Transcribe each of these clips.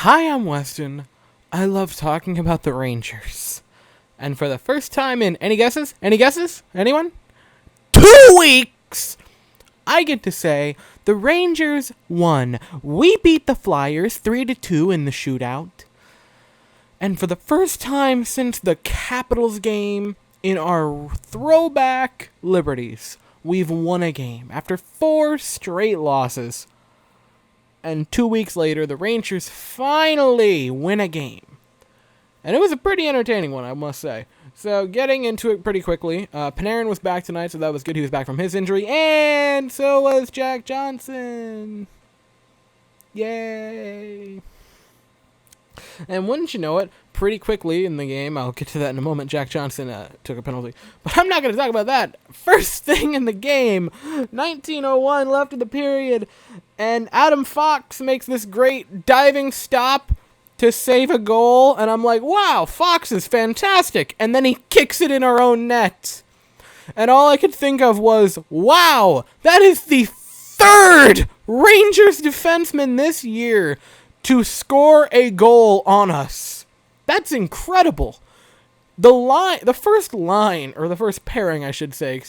Hi, I'm Weston. I love talking about the Rangers. And for the first time in any guesses? Any guesses? Anyone? 2 weeks! I get to say the Rangers won. We beat the Flyers 3-2 in the shootout. And for the first time since the Capitals game in our throwback Liberties, we've won a game after 4 straight losses. And 2 weeks later, the Rangers finally win a game. And it was a pretty entertaining one, I must say. So, getting into it pretty quickly, Panarin was back tonight, so that was good. He was back from his injury, and so was Jack Johnson. Yay! And wouldn't you know it, pretty quickly in the game, I'll get to that in a moment, Jack Johnson took a penalty. But I'm not going to talk about that. First thing in the game, 19:01 left in the period, and Adam Fox makes this great diving stop to save a goal, and I'm like, wow, Fox is fantastic. And then he kicks it in our own net. And all I could think of was, wow, that is the third Rangers defenseman this year to score a goal on us. That's incredible. The first pairing, I should say,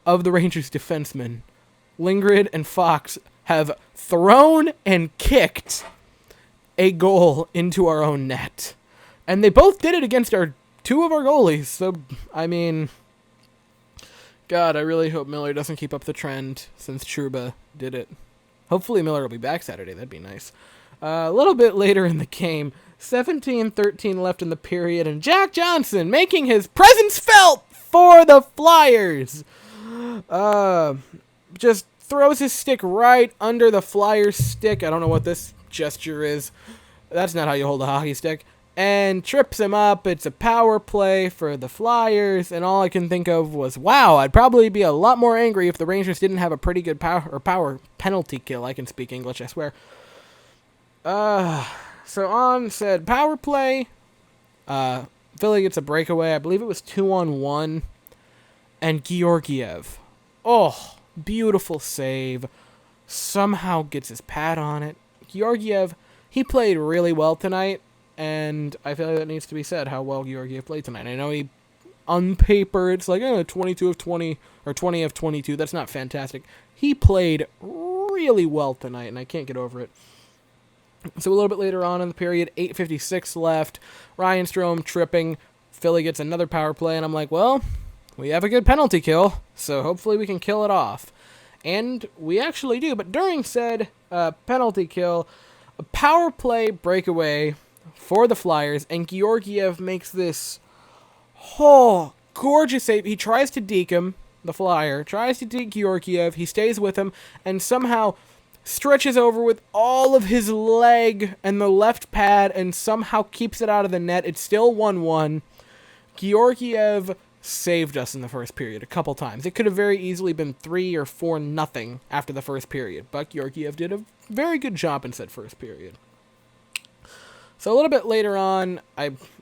of the Rangers defensemen, Lindgren and Fox, have thrown and kicked a goal into our own net. And they both did it against two of our goalies. So, I mean, God, I really hope Miller doesn't keep up the trend since Trouba did it. Hopefully Miller will be back Saturday. That'd be nice. A little bit later in the game, 17:13 left in the period, and Jack Johnson making his presence felt for the Flyers. Just throws his stick right under the Flyers' stick. I don't know what this gesture is. That's not how you hold a hockey stick. And trips him up. It's a power play for the Flyers, and all I can think of was, wow, I'd probably be a lot more angry if the Rangers didn't have a pretty good power penalty kill. I can speak English, I swear. So on said power play, Philly gets a breakaway. I believe it was 2-on-1, and Georgiev, oh, beautiful save, somehow gets his pad on it. Georgiev, he played really well tonight, and I feel like that needs to be said, how well Georgiev played tonight. I know he, on paper, it's like 22 of 20, or 20 of 22. That's not fantastic. He played really well tonight, and I can't get over it. So a little bit later on in the period, 8:56 left, Ryan Strome tripping, Philly gets another power play, and I'm like, well, we have a good penalty kill, so hopefully we can kill it off. And we actually do, but during said penalty kill, a power play breakaway for the Flyers, and Georgiev makes this gorgeous save. He tries to deke him, the Flyer, tries to deke Georgiev, he stays with him, and somehow stretches over with all of his leg and the left pad and somehow keeps it out of the net. It's still 1-1. Georgiev saved us in the first period a couple times. It could have very easily been 3 or 4-0 after the first period, but Georgiev did a very good job in said first period. So a little bit later on,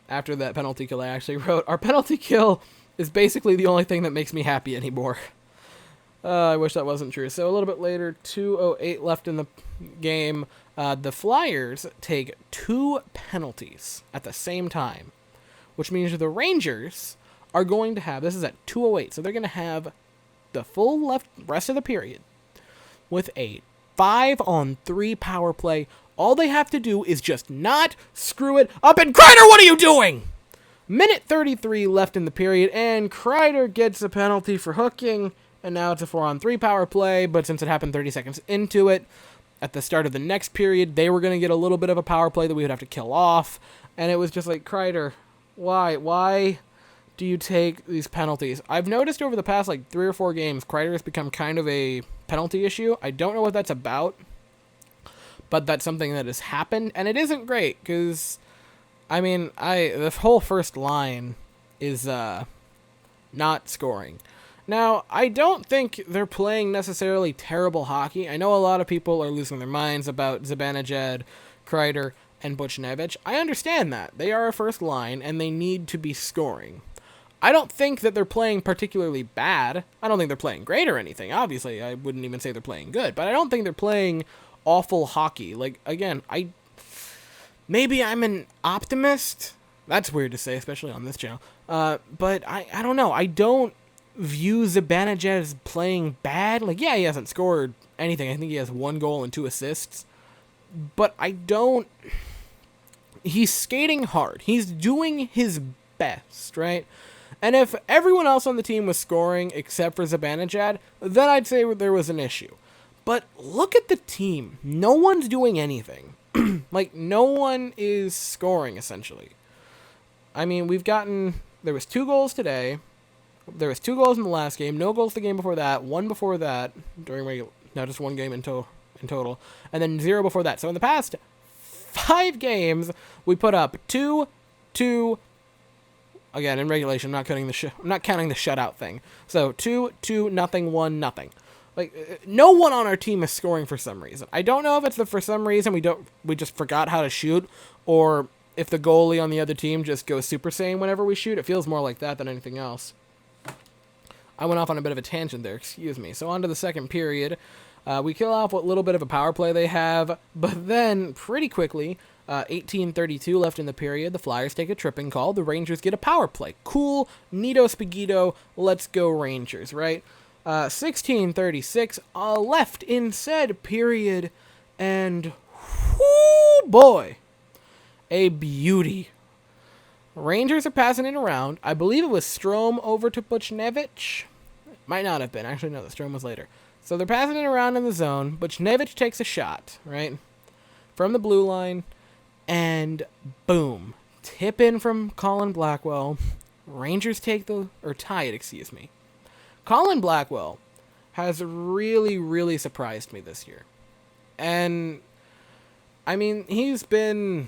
after that penalty kill, I actually wrote, our penalty kill is basically the only thing that makes me happy anymore. I wish that wasn't true. So a little bit later, 2:08 left in the game. The Flyers take 2 penalties at the same time, which means the Rangers are going to have, this is at 2:08, so they're going to have the full rest of the period with a 5-on-3 power play. All they have to do is just not screw it up. And Kreider, what are you doing? Minute 33 left in the period, and Kreider gets a penalty for hooking. And now it's a 4-on-3 power play, but since it happened 30 seconds into it, at the start of the next period, they were going to get a little bit of a power play that we would have to kill off. And it was just like, Kreider, why? Why do you take these penalties? I've noticed over the past 3 or 4 games, Kreider has become kind of a penalty issue. I don't know what that's about, but that's something that has happened, and it isn't great, because, the whole first line is not scoring. Now, I don't think they're playing necessarily terrible hockey. I know a lot of people are losing their minds about Zibanejad, Kreider, and Buchnevich. I understand that. They are a first line, and they need to be scoring. I don't think that they're playing particularly bad. I don't think they're playing great or anything. Obviously, I wouldn't even say they're playing good, but I don't think they're playing awful hockey. Again, maybe I'm an optimist. That's weird to say, especially on this channel. But I don't know. I don't view Zibanejad as playing bad. Like, yeah, he hasn't scored anything. I think he has 1 goal and 2 assists. But I don't... He's skating hard. He's doing his best, right? And if everyone else on the team was scoring except for Zibanejad, then I'd say there was an issue. But look at the team. No one's doing anything. Like, no one is scoring, essentially. I mean, there was 2 goals today. There was 2 goals in the last game. No goals the game before that. 1 before that. Just 1 game in total. And then 0 before that. So in the past 5 games, we put up 2, again, in regulation, I'm not counting the shutout thing. So 2, 0, 1, 0. Like, no one on our team is scoring for some reason. I don't know if it's for some reason we just forgot how to shoot, or if the goalie on the other team just goes Super Saiyan whenever we shoot. It feels more like that than anything else. I went off on a bit of a tangent there, excuse me. So on to the second period. We kill off what little bit of a power play they have, but then pretty quickly, 18:32 left in the period, the Flyers take a tripping call. The Rangers get a power play. Cool, neato spaghetto, let's go Rangers, right? 16:36 left in said period, and whoo boy, a beauty. Rangers are passing it around. I believe it was Strome over to Buchnevich. Might not have been. Actually, no, the Strome was later. So they're passing it around in the zone. Buchnevich takes a shot, right, from the blue line, and boom, tip in from Colin Blackwell. Rangers tie it, excuse me. Colin Blackwell has really, really surprised me this year. And, I mean, he's been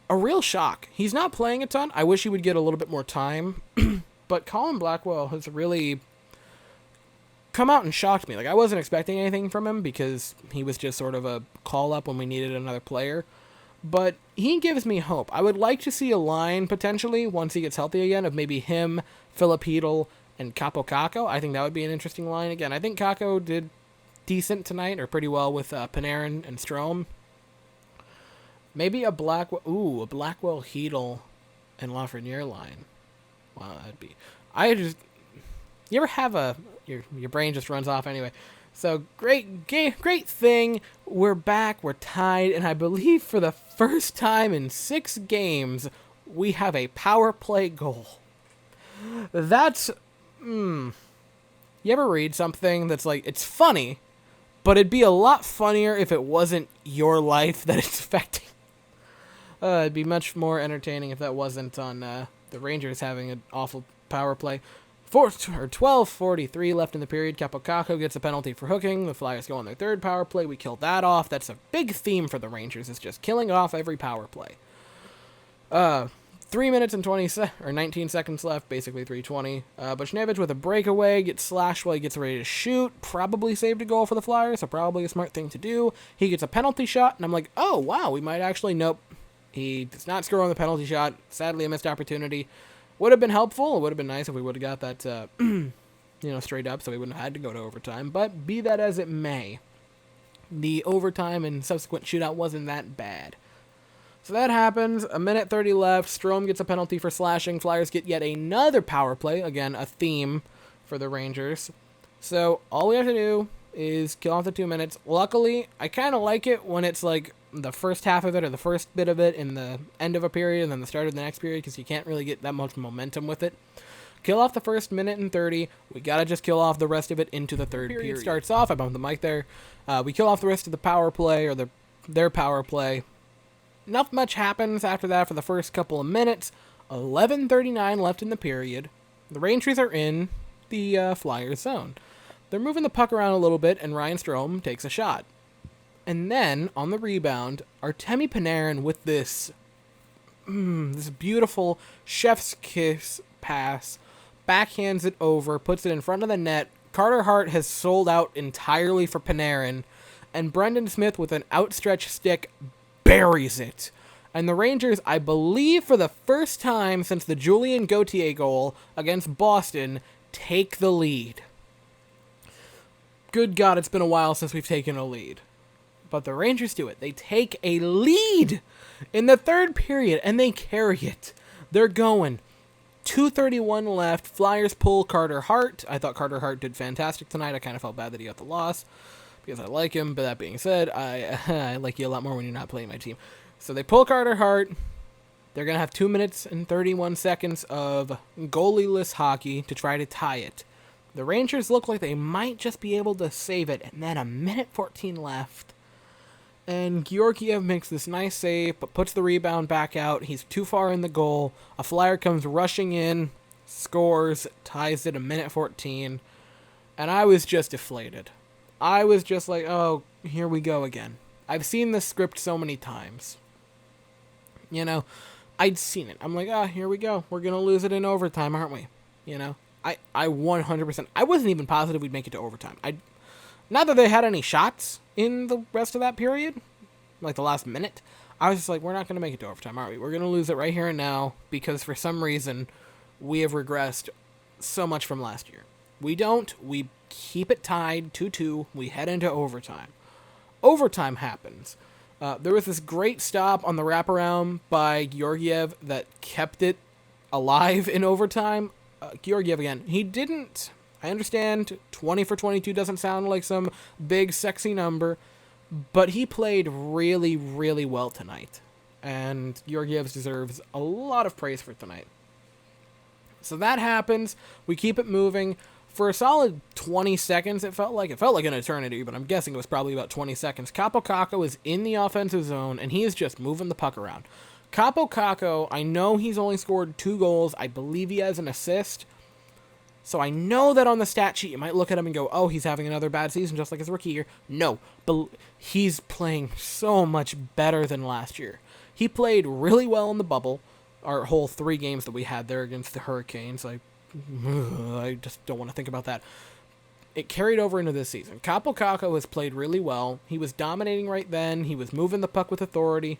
a real shock. He's not playing a ton. I wish he would get a little bit more time. But Colin Blackwell has really come out and shocked me. Like, I wasn't expecting anything from him because he was just sort of a call-up when we needed another player. But he gives me hope. I would like to see a line, potentially, once he gets healthy again, of maybe him, Filipino, and Capo Caco. I think that would be an interesting line. Again, I think Caco did decent tonight, or pretty well with Panarin and Strome. Maybe a Blackwell, Hedel, and Lafreniere line. Wow, that'd be... You ever have your brain just runs off anyway. So, great thing. We're back, we're tied, and I believe for the first time in 6 games, we have a power play goal. That's... You ever read something that's like, it's funny, but it'd be a lot funnier if it wasn't your life that it's affecting? It'd be much more entertaining if that wasn't on the Rangers having an awful power play. 12:43 left in the period. Capocaco gets a penalty for hooking. The Flyers go on their 3rd power play. We kill that off. That's a big theme for the Rangers, is just killing off every power play. 3 minutes and 19 seconds left, basically 3:20. Buchnevich with a breakaway, gets slashed while he gets ready to shoot. Probably saved a goal for the Flyers, so probably a smart thing to do. He gets a penalty shot, and I'm like, oh, wow, we might actually... Nope. He does not score on the penalty shot. Sadly, a missed opportunity. Would have been helpful. It would have been nice if we would have got that, straight up, so we wouldn't have had to go to overtime. But be that as it may, the overtime and subsequent shootout wasn't that bad. So that happens. 1:30 left. Strome gets a penalty for slashing. Flyers get yet another power play. Again, a theme for the Rangers. So all we have to do is kill off the 2 minutes. Luckily, I kind of like it when it's like the first half of it or the first bit of it in the end of a period and then the start of the next period, because you can't really get that much momentum with it. Kill off the first 1:30. We gotta just kill off the rest of it into the third period. Starts off. I bumped the mic there. We kill off the rest of the power play, or their power play. Not much happens after that for the first couple of minutes. 11:39 left in the period. The Rangers are in the Flyers zone. They're moving the puck around a little bit, and Ryan Strome takes a shot. And then, on the rebound, Artemi Panarin with this beautiful chef's kiss pass, backhands it over, puts it in front of the net. Carter Hart has sold out entirely for Panarin, and Brendan Smith with an outstretched stick buries it. And the Rangers, I believe for the first time since the Julien Gauthier goal against Boston, take the lead. Good God, it's been a while since we've taken a lead. But the Rangers do it. They take a lead. in the third period, and they carry it. They're going. 2:31 left. Flyers pull Carter Hart. I thought Carter Hart did fantastic tonight. I kind of felt bad that he got the loss because I like him. But that being said, I like you a lot more when you're not playing my team. So they pull Carter Hart. They're going to have 2 minutes and 31 seconds of goalieless hockey to try to tie it. The Rangers look like they might just be able to save it. And then 1:14 left. And Georgiev makes this nice save, but puts the rebound back out. He's too far in the goal. A Flyer comes rushing in, scores, ties it 1:14. And I was just deflated. I was just like, oh, here we go again. I've seen this script so many times. You know, I'd seen it. I'm like, here we go. We're going to lose it in overtime, aren't we? You know, I 100%. I wasn't even positive we'd make it to overtime. Not that they had any shots in the rest of that period, like the last minute. I was just like, we're not going to make it to overtime, are we? We're going to lose it right here and now because for some reason we have regressed so much from last year. We don't. We keep it tied 2-2. We head into overtime. Overtime happens. There was this great stop on the wraparound by Georgiev that kept it alive in overtime. Georgiev, again, he didn't... I understand 20 for 22 doesn't sound like some big, sexy number, but he played really, really well tonight. And Georgiev deserves a lot of praise for tonight. So that happens. We keep it moving. For a solid 20 seconds, it felt like an eternity, but I'm guessing it was probably about 20 seconds. Kaapo Kakko is in the offensive zone, and he is just moving the puck around. Kaapo Kakko, I know he's only scored 2 goals. I believe he has an assist. So I know that on the stat sheet, you might look at him and go, oh, he's having another bad season just like his rookie year. No, but he's playing so much better than last year. He played really well in the bubble, our whole 3 games that we had there against the Hurricanes. I just don't want to think about that. It carried over into this season. Kaapo Kakko has played really well. He was dominating right then. He was moving the puck with authority.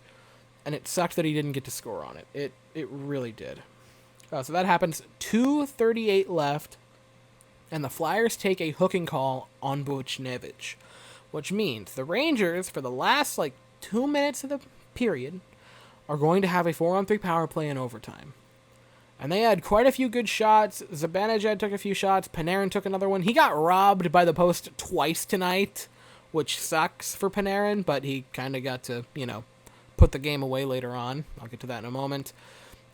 And it sucked that he didn't get to score on it. It really did. So that happens. 2:38 left. And the Flyers take a hooking call on Buchnevich. Which means the Rangers, for the last 2 minutes of the period, are going to have a 4-on-3 power play in overtime. And they had quite a few good shots. Zibanejad took a few shots. Panarin took another one. He got robbed by the post twice tonight, which sucks for Panarin, but he kind of got to, put the game away later on. I'll get to that in a moment.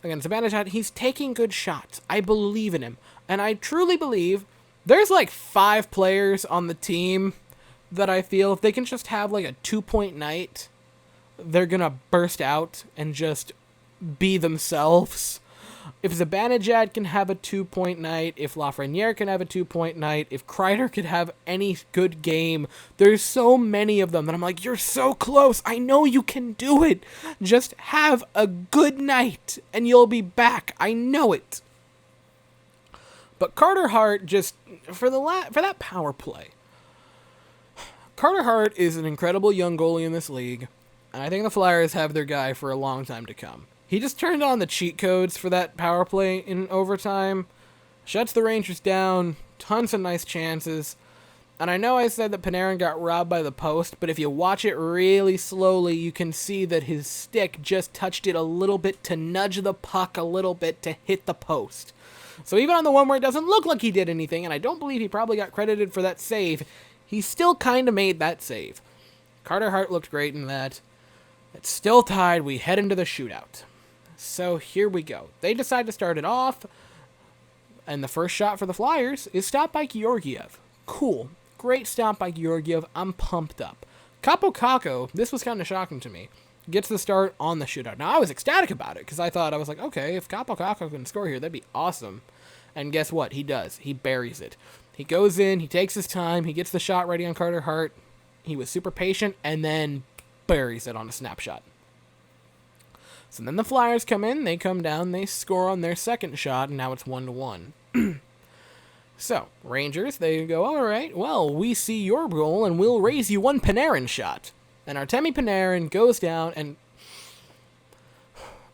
Again, Zibanejad, he's taking good shots. I believe in him. And I truly believe there's 5 players on the team that I feel if they can just have a 2-point night, they're going to burst out and just be themselves. If Zibanejad can have a 2-point night, if Lafreniere can have a 2-point night, if Kreider could have any good game, there's so many of them that I'm like, you're so close. I know you can do it. Just have a good night and you'll be back. I know it. But Carter Hart just, for that power play, Carter Hart is an incredible young goalie in this league, and I think the Flyers have their guy for a long time to come. He just turned on the cheat codes for that power play in overtime, shuts the Rangers down, tons of nice chances. And I know I said that Panarin got robbed by the post, but if you watch it really slowly, you can see that his stick just touched it a little bit to nudge the puck a little bit to hit the post. So even on the one where it doesn't look like he did anything, and I don't believe he probably got credited for that save, he still kind of made that save. Carter Hart looked great in that. It's still tied. We head into the shootout. So here we go. They decide to start it off, and the first shot for the Flyers is stopped by Georgiev. Cool. Great stop by Georgiev. I'm pumped up. Kaapo Kakko, this was kind of shocking to me, gets the start on the shootout. Now, I was ecstatic about it, because I was like, okay, if Kaapo Kakko can score here, that'd be awesome. And guess what? He does. He buries it. He goes in, he takes his time, he gets the shot ready on Carter Hart. He was super patient, and then buries it on a snapshot. So then the Flyers come in, they come down, they score on their second shot, and now it's 1-1. So, Rangers, they go, all right, well, we see your goal, and we'll raise you one Panarin shot. And Artemi Panarin goes down, and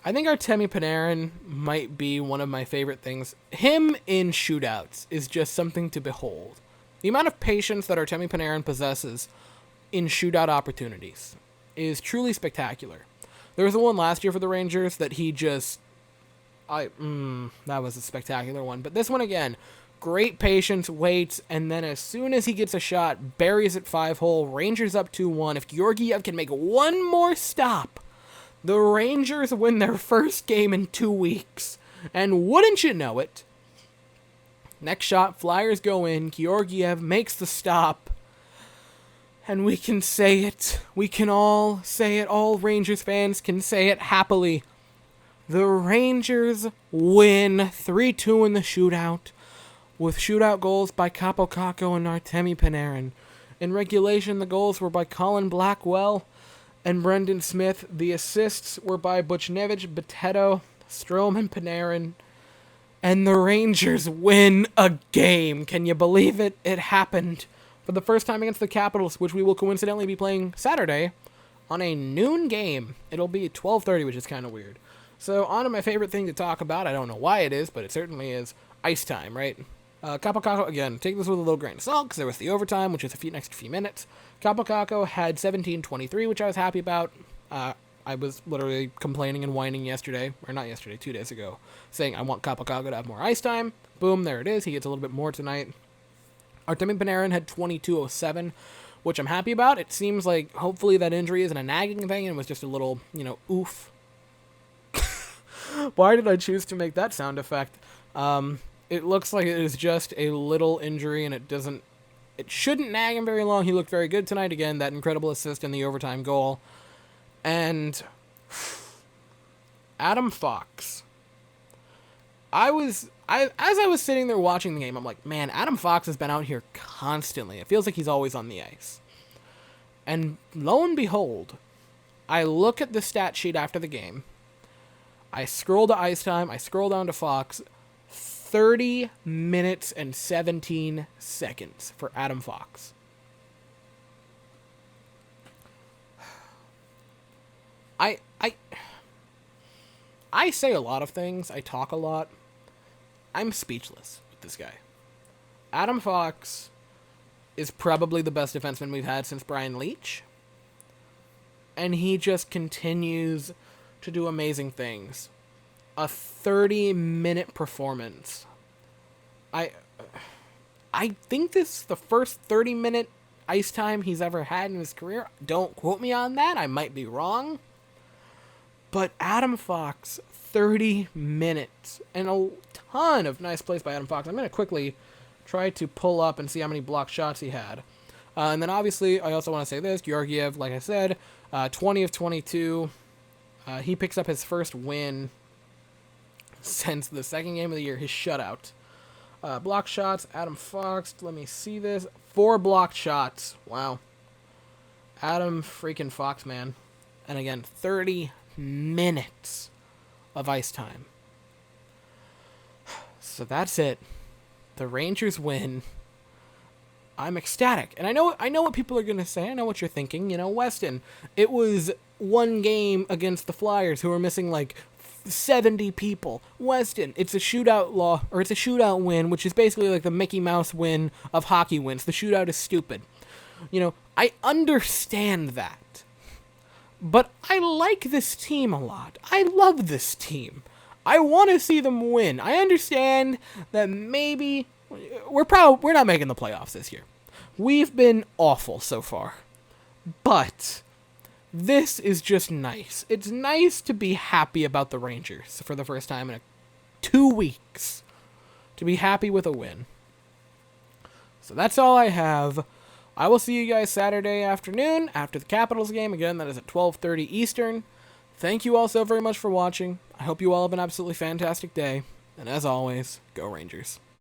I think Artemi Panarin might be one of my favorite things. Him in shootouts is just something to behold. The amount of patience that Artemi Panarin possesses in shootout opportunities is truly spectacular. There was the one last year for the Rangers that he just... that was a spectacular one. But this one again, great patience, waits, and then as soon as he gets a shot, buries it 5-hole, Rangers up 2-1. If Georgiev can make one more stop, the Rangers win their first game in 2 weeks. And wouldn't you know it, next shot, Flyers go in, Georgiev makes the stop, and we can say it. We can all say it. All Rangers fans can say it happily. The Rangers win 3-2 in the shootout, with shootout goals by Kaapo Kakko and Artemi Panarin. In regulation, the goals were by Colin Blackwell and Brendan Smith. The assists were by Buchnevich, Boteto, Strome, and Panarin. And the Rangers win a game. Can you believe it? It happened. For the first time against the Capitals, which we will coincidentally be playing Saturday on a noon game. It'll be 12:30, which is kind of weird. So, on to my favorite thing to talk about. I don't know why it is, but it certainly is ice time, right? Kaapo Kakko, again, take this with a little grain of salt, because there was the overtime, which is next few minutes. Kaapo Kakko had 17:23, which I was happy about. I was literally complaining and whining yesterday, or not yesterday, 2 days ago, saying I want Kaapo Kakko to have more ice time. Boom, there it is. He gets a little bit more tonight. Artemi Panarin had 22:07, which I'm happy about. It seems like hopefully that injury isn't a nagging thing and was just a little, oof. Why did I choose to make that sound effect? It looks like it is just a little injury, and it shouldn't nag him very long. He looked very good tonight. Again, that incredible assist in the overtime goal. And Adam Fox. As I was sitting there watching the game, I'm like, man, Adam Fox has been out here constantly. It feels like he's always on the ice. And lo and behold, I look at the stat sheet after the game. I scroll to ice time. I scroll down to Fox. 30 minutes and 17 seconds for Adam Fox. I say a lot of things. I talk a lot. I'm speechless with this guy. Adam Fox is probably the best defenseman we've had since Brian Leetch. And he just continues to do amazing things. A 30-minute performance. I think this is the first 30-minute ice time he's ever had in his career. Don't quote me on that. I might be wrong. But Adam Fox, 30 minutes. And a ton of nice plays by Adam Fox. I'm going to quickly try to pull up and see how many blocked shots he had. And then obviously, I also want to say this. Georgiev, like I said, 20 of 22. He picks up his first win since the second game of the year, his shutout. Block shots, Adam Fox, let me see this. 4 blocked shots. Wow. Adam freaking Fox, man. And again, 30 minutes of ice time. So that's it. The Rangers win. I'm ecstatic. And I know what people are going to say. I know what you're thinking. Weston, it was one game against the Flyers who were missing like 70 people. Weston, it's a shootout win, which is basically like the Mickey Mouse win of hockey wins. The shootout is stupid. I understand that. But I like this team a lot. I love this team. I want to see them win. I understand that maybe we're not making the playoffs this year. We've been awful so far. But this is just nice. It's nice to be happy about the Rangers for the first time in 2 weeks. To be happy with a win. So that's all I have. I will see you guys Saturday afternoon after the Capitals game. Again, that is at 12:30 Eastern. Thank you all so very much for watching. I hope you all have an absolutely fantastic day. And as always, go Rangers.